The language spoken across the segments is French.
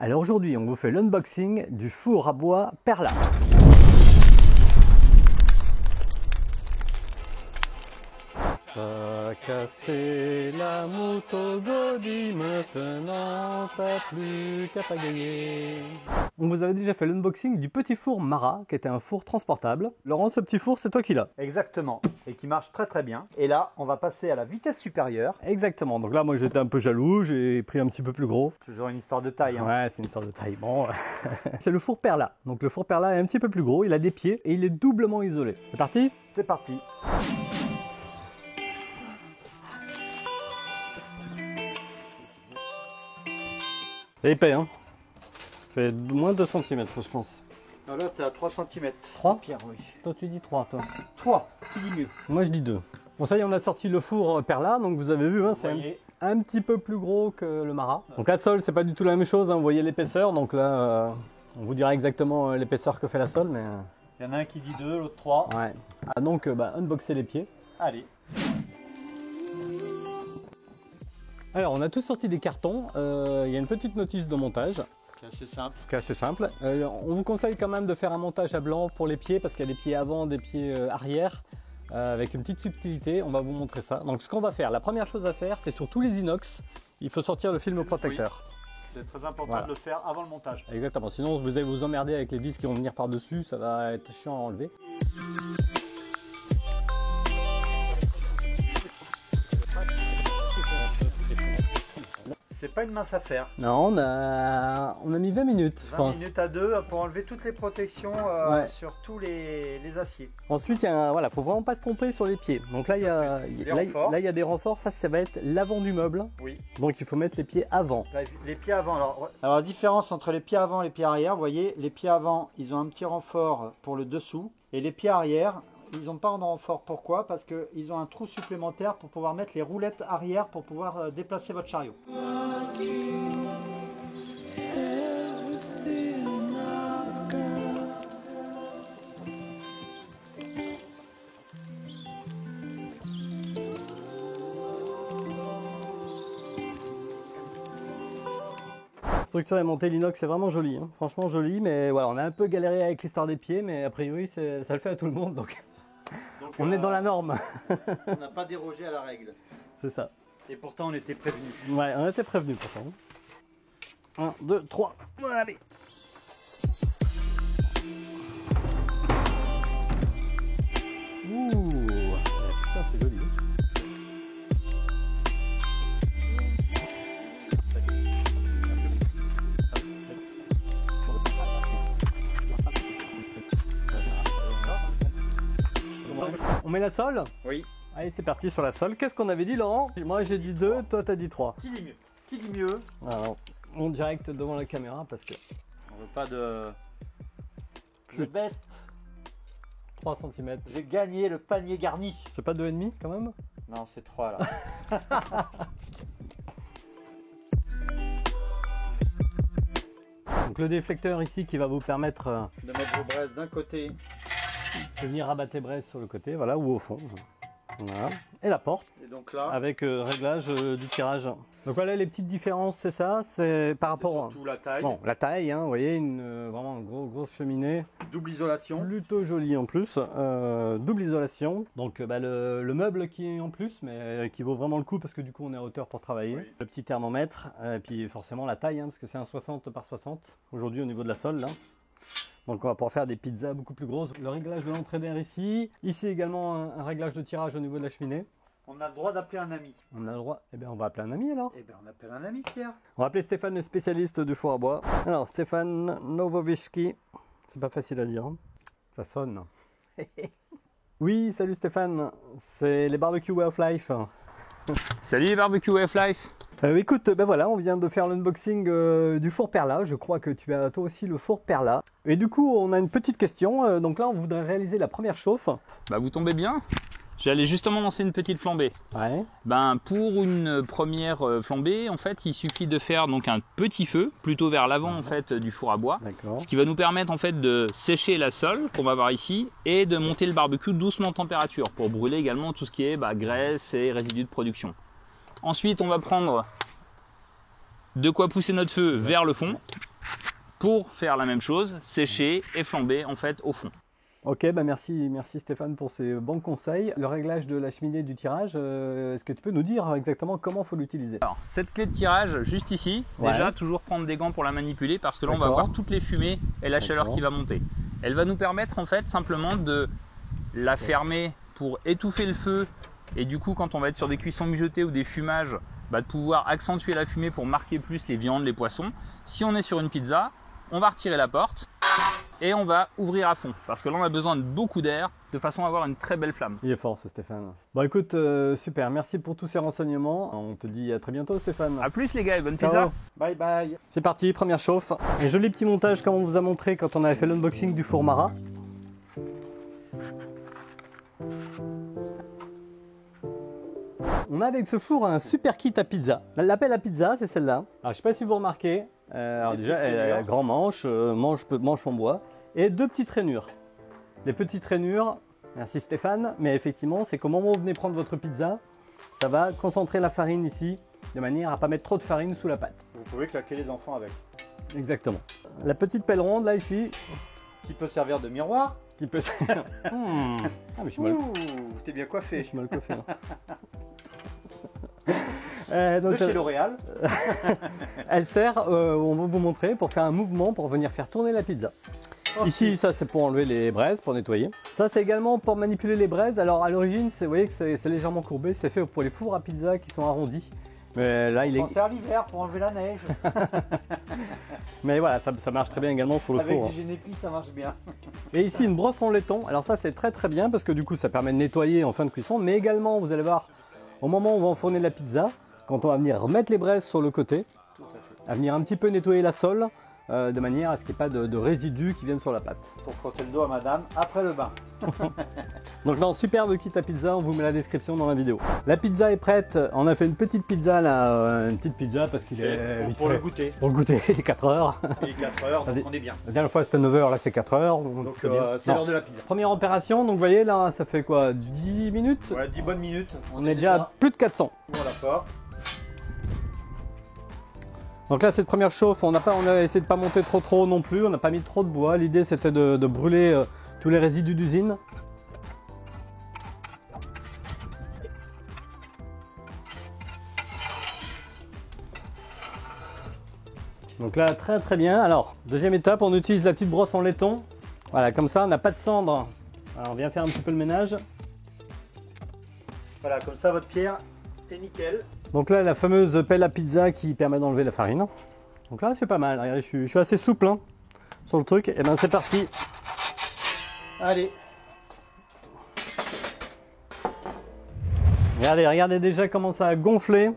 Alors aujourd'hui, on vous fait l'unboxing du four à bois Perla. T'as cassé la moto Gaudi, maintenant t'as plus qu'à pagayer. On vous avait déjà fait l'unboxing du petit four Mara, qui était un four transportable. Laurent, ce petit four, c'est toi qui l'as. Exactement, et qui marche très très bien. Et là, on va passer à la vitesse supérieure. Exactement, donc là, moi j'étais un peu jaloux, j'ai pris un petit peu plus gros. Toujours une histoire de taille. Hein. Ouais, c'est une histoire de taille. Bon, c'est le four Perla. Donc le four Perla est un petit peu plus gros, il a des pieds et il est doublement isolé. C'est parti ? C'est parti. C'est épais, hein. Ça fait moins de 2 cm, je pense. Alors là, c'est à 3 cm. 3 ? Pierre, oui. Toi, tu dis 3, toi. 3, qui dit mieux. Moi, je dis 2. Bon, ça y est, on a sorti le four Perla, donc vous avez vu, hein, c'est un petit peu plus gros que le Mara. Donc la sole, c'est pas du tout la même chose, hein, vous voyez l'épaisseur, donc là, on vous dira exactement l'épaisseur que fait la sole, mais... Il y en a un qui dit 2, l'autre 3. Ouais. Ah, donc, unboxer les pieds. Allez. Alors, on a tous sorti des cartons, il y a une petite notice de montage. C'est assez simple. C'est assez simple. On vous conseille quand même de faire un montage à blanc pour les pieds, parce qu'il y a des pieds avant, des pieds arrière. Avec une petite subtilité, on va vous montrer ça. Donc ce qu'on va faire, la première chose à faire, c'est sur tous les inox, il faut sortir le film protecteur. Oui. C'est très important de le faire avant le montage. Exactement, sinon vous allez vous emmerder avec les vis qui vont venir par-dessus, ça va être chiant à enlever. C'est pas une mince affaire. Non, on a mis 20 minutes, je pense. 20 minutes à 2 pour enlever toutes les protections sur tous les aciers. Ensuite, voilà, faut vraiment pas se tromper sur les pieds. Donc là, il y a des renforts. Ça va être l'avant du meuble. Oui. Donc il faut mettre les pieds avant. Là, les pieds avant. Alors la différence entre les pieds avant et les pieds arrière, vous voyez, les pieds avant, ils ont un petit renfort pour le dessous. Et les pieds arrière, ils n'ont pas de renfort. Pourquoi? Parce qu'ils ont un trou supplémentaire pour pouvoir mettre les roulettes arrière pour pouvoir déplacer votre chariot. Structure et montée, l'inox c'est vraiment joli, hein. Franchement joli, mais voilà, on a un peu galéré avec l'histoire des pieds, mais a priori ça le fait à tout le monde, donc on est dans la norme. On n'a pas dérogé à la règle. C'est ça. Et pourtant on était prévenus. Ouais, on était prévenus pourtant. 1, 2, 3, allez. Ouh, putain c'est joli. On met la sole? Oui. Allez, c'est parti sur la sole. Qu'est-ce qu'on avait dit, Laurent? Moi, j'ai dit 2, toi, t'as dit 3. Qui dit mieux? Qui dit mieux? Alors, on direct devant la caméra parce que... On veut pas de... Le best. 3 cm. J'ai gagné le panier garni. C'est pas 2,5 quand même? Non, c'est 3 là. Donc le déflecteur ici qui va vous permettre de mettre vos braises d'un côté. De venir rabattre les braises sur le côté, voilà, ou au fond. Voilà. Et la porte. Et donc là, avec réglage du tirage. Donc voilà les petites différences, c'est ça, c'est par rapport surtout la taille. Bon, la taille, hein, vous voyez, vraiment une grosse cheminée. Double isolation. Plutôt jolie en plus. Double isolation. Donc le meuble qui est en plus, mais qui vaut vraiment le coup parce que du coup on est à hauteur pour travailler. Oui. Le petit thermomètre, et puis forcément la taille, hein, parce que c'est un 60 par 60 aujourd'hui au niveau de la sole là. Donc on va pouvoir faire des pizzas beaucoup plus grosses. Le réglage de l'entrée d'air ici. Ici également un réglage de tirage au niveau de la cheminée. On a le droit d'appeler un ami. On a le droit. Eh bien on va appeler un ami alors. Eh bien on appelle un ami, Pierre. On va appeler Stéphane, le spécialiste du four à bois. Alors Stéphane Novowiczki. C'est pas facile à dire. Hein. Ça sonne. Oui, salut Stéphane. C'est les barbecues Way of Life. Salut les barbecues Way of Life. Écoute, ben voilà, on vient de faire l'unboxing du four Perla. Je crois que tu as toi aussi le four Perla. Et du coup, on a une petite question. Donc là, on voudrait réaliser la première chauffe. Bah vous tombez bien. J'allais justement lancer une petite flambée. Ouais. Ben pour une première flambée, en fait, il suffit de faire donc un petit feu, plutôt vers l'avant en fait du four à bois. D'accord. Ce qui va nous permettre en fait de sécher la sole qu'on va voir ici et de monter le barbecue doucement en température pour brûler également tout ce qui est graisse et résidus de production. Ensuite, on va prendre de quoi pousser notre feu vers le fond. pour faire la même chose, sécher et flamber en fait au fond. Ok, bah merci Stéphane pour ces bons conseils. Le réglage de la cheminée du tirage, est-ce que tu peux nous dire exactement comment il faut l'utiliser? Alors, cette clé de tirage juste ici, déjà toujours prendre des gants pour la manipuler parce que là on va voir toutes les fumées et la chaleur qui va monter. Elle va nous permettre en fait simplement de la fermer pour étouffer le feu et du coup quand on va être sur des cuissons mijotées ou des fumages, de pouvoir accentuer la fumée pour marquer plus les viandes, les poissons. Si on est sur une pizza, on va retirer la porte et on va ouvrir à fond parce que là on a besoin de beaucoup d'air de façon à avoir une très belle flamme. Il est fort ce Stéphane. Bon écoute, super, merci pour tous ces renseignements. On te dit à très bientôt Stéphane. A plus les gars et bonne Ciao. pizza. Bye bye. C'est parti, première chauffe. Un joli petit montage comme on vous a montré quand on avait fait l'unboxing du four Mara. On a avec ce four un super kit à pizza. L'appel à pizza, c'est celle-là. Alors je sais pas si vous remarquez, alors déjà elle a grand manche, manche en bois et deux petites rainures. Les petites rainures, merci Stéphane, mais effectivement c'est qu'au moment où vous venez prendre votre pizza, ça va concentrer la farine ici de manière à pas mettre trop de farine sous la pâte. Vous pouvez claquer les enfants avec. Exactement. La petite pelle ronde là ici, Qui peut servir de miroir. qui peut... Ah mais je suis mal, Ouh, t'es bien je coiffé. suis mal coiffé. Hein. De Donc, chez L'Oréal. elle sert, on va vous montrer, pour faire un mouvement pour venir faire tourner la pizza. Ici, ça c'est pour enlever les braises, pour nettoyer. Ça c'est également pour manipuler les braises. Alors à l'origine, vous voyez que c'est légèrement courbé, c'est fait pour les fours à pizza qui sont arrondis. Mais là, On il s'en est... sert l'hiver pour enlever la neige. Mais voilà, ça marche très bien également sur le Avec four. du Génépi, ça marche bien. Et ici, une brosse en laiton. Alors ça, c'est très très bien parce que du coup, ça permet de nettoyer en fin de cuisson. Mais également, vous allez voir, au moment où on va enfourner la pizza, quand on va venir remettre les braises sur le côté, Tout à fait. à venir un petit peu nettoyer la sole, de manière à ce qu'il n'y ait pas de résidus qui viennent sur la pâte. Pour frotter le dos à madame après le bain. Donc non, superbe kit à pizza, on vous met la description dans la vidéo. La pizza est prête, on a fait une petite pizza là, une petite pizza parce qu'il est vite Pour le fait. goûter. Pour le goûter, il est 4 heures. Il est 4 heures, donc on est bien. La dernière fois c'était 9 heures, là c'est 4 heures. Donc c'est bien. c'est Non. l'heure de la pizza. Première opération, donc vous voyez là, ça fait quoi, 10 minutes? Voilà, 10 bonnes minutes. On est déjà à plus de 400. Pour la porte. Donc là cette première chauffe, on a essayé de pas monter trop non plus, on n'a pas mis trop de bois. L'idée c'était de brûler tous les résidus d'usine. Donc là très très bien. Alors deuxième étape, on utilise la petite brosse en laiton. Voilà, comme ça on n'a pas de cendre. Alors on vient faire un petit peu le ménage. Voilà, comme ça votre pierre est nickel. Donc là la fameuse pelle à pizza qui permet d'enlever la farine. Donc là c'est pas mal, regardez, je suis assez souple hein, sur le truc. Et ben c'est parti. Allez. Regardez déjà comment ça a gonflé.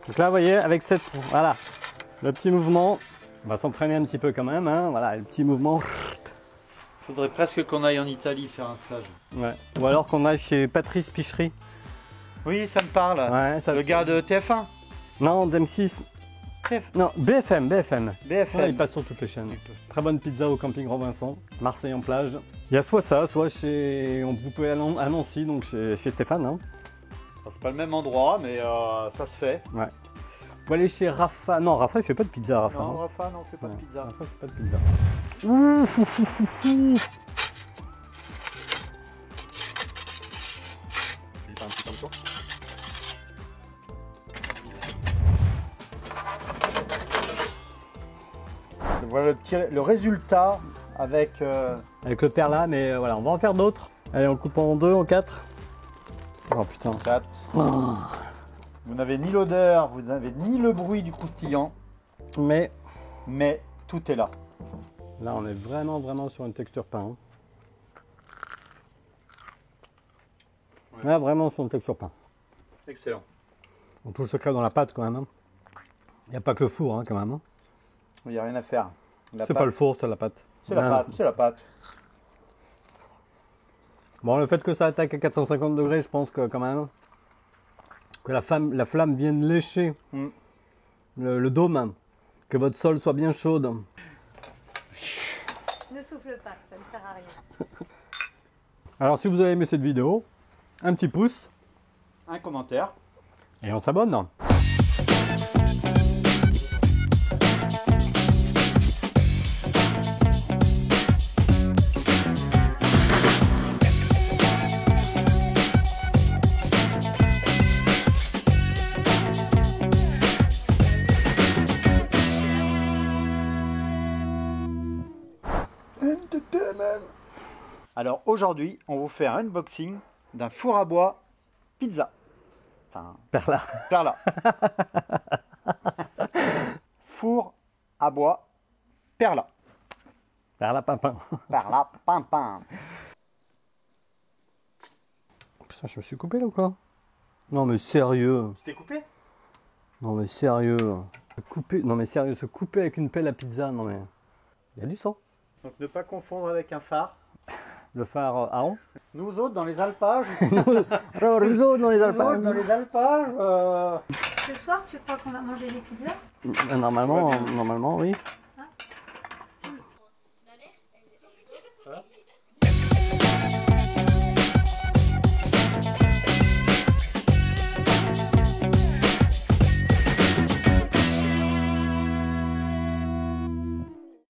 Donc là vous voyez avec cette, voilà, le petit mouvement, on va s'entraîner un petit peu quand même, hein, voilà, le petit mouvement. Faudrait presque qu'on aille en Italie faire un stage. Ouais. Ou alors qu'on aille chez Patrice Picherie. Oui, ça me parle. Ouais, ça... Le gars de TF1. Non, d'M6. Non, BFM. BFM. Ouais, il passe sur toutes les chaînes. Très bonne pizza au camping Robinson, Marseille en plage. Il y a soit ça, soit chez, vous pouvez aller à Nancy, donc chez Stéphane. Hein. Enfin, c'est pas le même endroit, mais ça se fait. Ouais. Vous allez chez Rafa. Non, Rafa il fait pas de pizza, Rafa. Non, hein. Rafa, non, on fait pas de pizza. Rafa fait pas de pizza. Ouh, fou, fou, fou, fou. Voilà le résultat avec... Avec le père là, mais voilà, on va en faire d'autres. Allez, on le coupe en deux, en quatre. Oh putain. 4. Oh. Vous n'avez ni l'odeur, vous n'avez ni le bruit du croustillant, Mais mais tout est là. là, on est vraiment sur une texture pain. Hein. Ouais. Là, vraiment sur une texture pain. Excellent. On trouve le secret dans la pâte quand même. Il n'y a pas que le four hein, quand même. Hein. Il n'y a rien à faire. C'est pas le four, c'est la pâte. C'est la pâte, c'est la pâte. Bon, le fait que ça attaque à 450 degrés, je pense que quand même, que la flamme vienne lécher le dôme, hein, que votre sol soit bien chaude. Ne souffle pas, ça ne sert à rien. Alors si vous avez aimé cette vidéo, un petit pouce Un commentaire. et on s'abonne. Alors aujourd'hui, on vous fait un unboxing d'un four à bois pizza. Enfin, Perla. Perla. Four à bois Perla. Perla Pimpin. Perla Pimpin. Putain, je me suis coupé là ou quoi? Non mais sérieux. Tu t'es coupé? Non mais sérieux. Couper... Non mais sérieux, se couper avec une pelle à pizza, non mais... Il y a du sang. Donc ne pas confondre avec un phare. Le phare à Aon. Nous autres dans les alpages. Alors, les autres dans les Nous alpages. autres dans les alpages. Ce soir, tu crois qu'on va manger des pizzas? Normalement, oui.